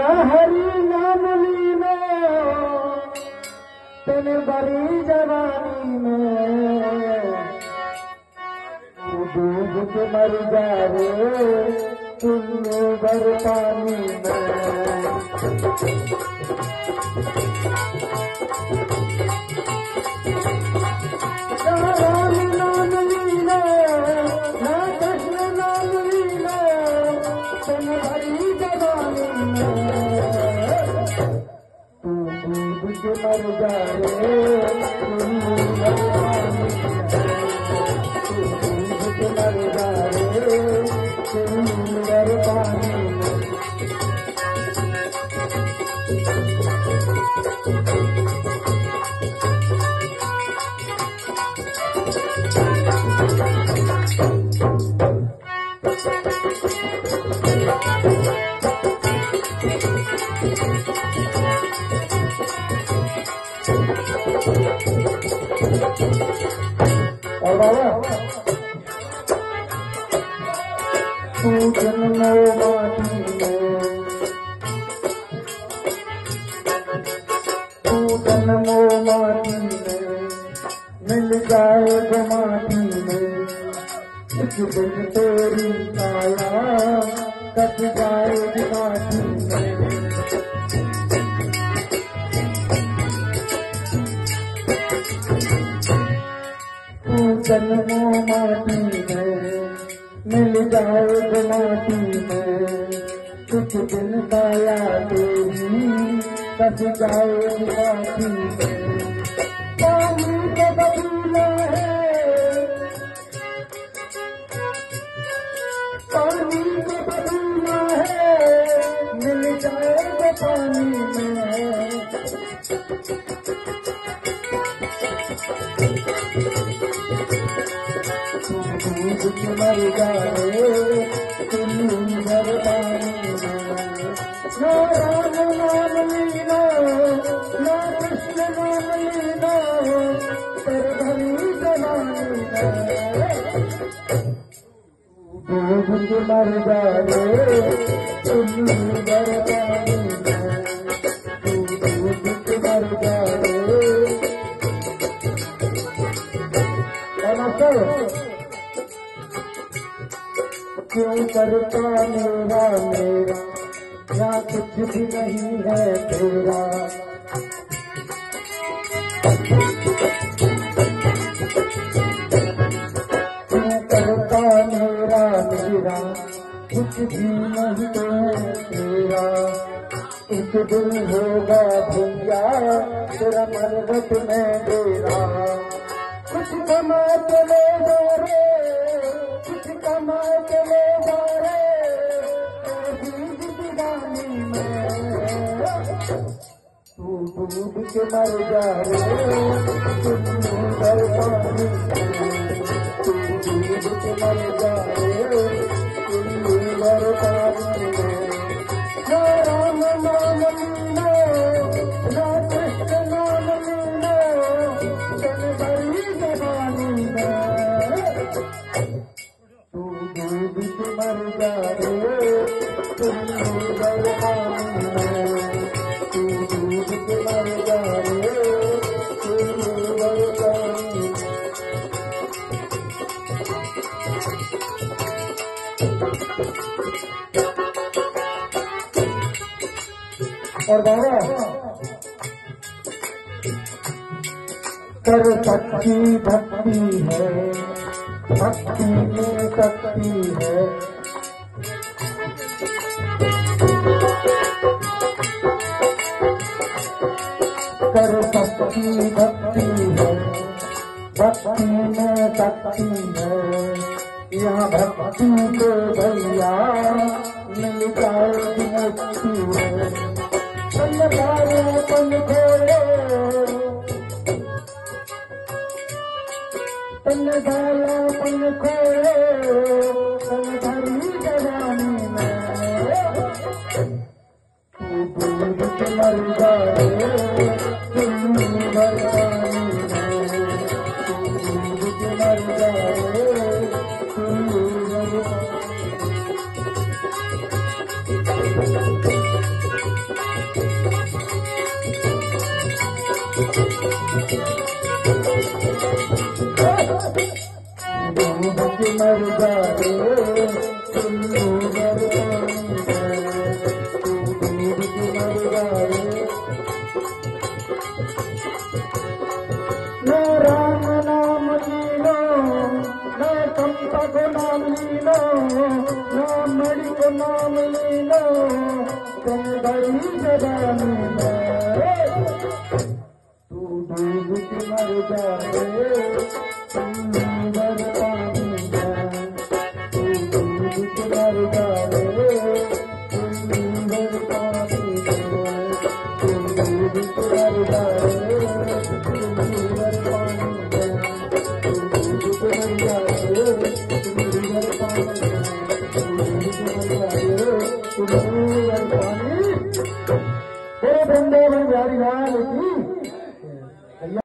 ना हरी नाम लीनो तेने बड़ी जवानी में डूब के मर जा रे तुम भर पानी में। राम नाम लीनो ना कृष्ण नाम लीनो तेने बड़ी जवानी में तू डूब के मर जा रे तुम भर पानी और बाबा तू जन्मो माटी में तू जन्मो माटी में मिल जाए माटी में एक दिन तेरी काया कट जाए माटी में। जन्मो माटी में मिल जाए माटी में कुछ दिन काया तेरी कस जाए माटी में। पानी का बदला है पानी का बदला है मिल जाए पानी में। मर जाए तुम भर पानी में। ना राम नाम लीनो ना कृष्ण नाम लीनो तेरे भरी जवानी में डूब के मर जाए तुम भर पानी में। डूब के मर जाए क्यों करता मेरा मेरा या कुछ भी नहीं है तेरा। क्यों करता मेरा मेरा कुछ भी नहीं है तेरा। एक दिन होगा भैया तेरा मनगत में डेरा। कुछ कमा के ले जा रे कुछ कमा के ले जा रे दीवानी में तू डूब के मर जा रे तुम भर पानी में। तू डूब के मर जा रे तुम भर पानी में। ना राम नाम लीनो ना कृष्ण नाम लीनो तेरे बड़ी जवानी में तू डूब के मर जा रे तुम भर पानी में। तू डूब के मर जा रे तुम भर पानी में। और बाबा कर सच्ची भक्ति है भक्ति में शक्ति है। कर सच्ची भक्ति है भक्ति में शक्ति है। यहाँ भक्ति के भैया मिल जाएगी मुक्ति है। पन खोले पन डाला पन खोले पन भरी जवानी में तू डूब के मर जाए तुम भर पानी में। तू डूब के मर जाए तुम भर पानी में। डूब के मर जाए तुम डूबर पानी में, तू डूब के मर जाए। न राम नाम लीलो, न चंपा को नाम लीलो, न मणि को नाम लीलो, तुम बड़ी जवानी में, तू डूब के मर जाए तुम डूबर पानी में, तू डूब के मर जाए तुम डूबर पानी में, तू डूब के मर जाए तुम डूबर पानी में, तू डूब के मर जाए तुम डूबर पानी में, तू डूब के मर जाए तुम डूबर पानी। हे वृंदावन बिहारी लाल की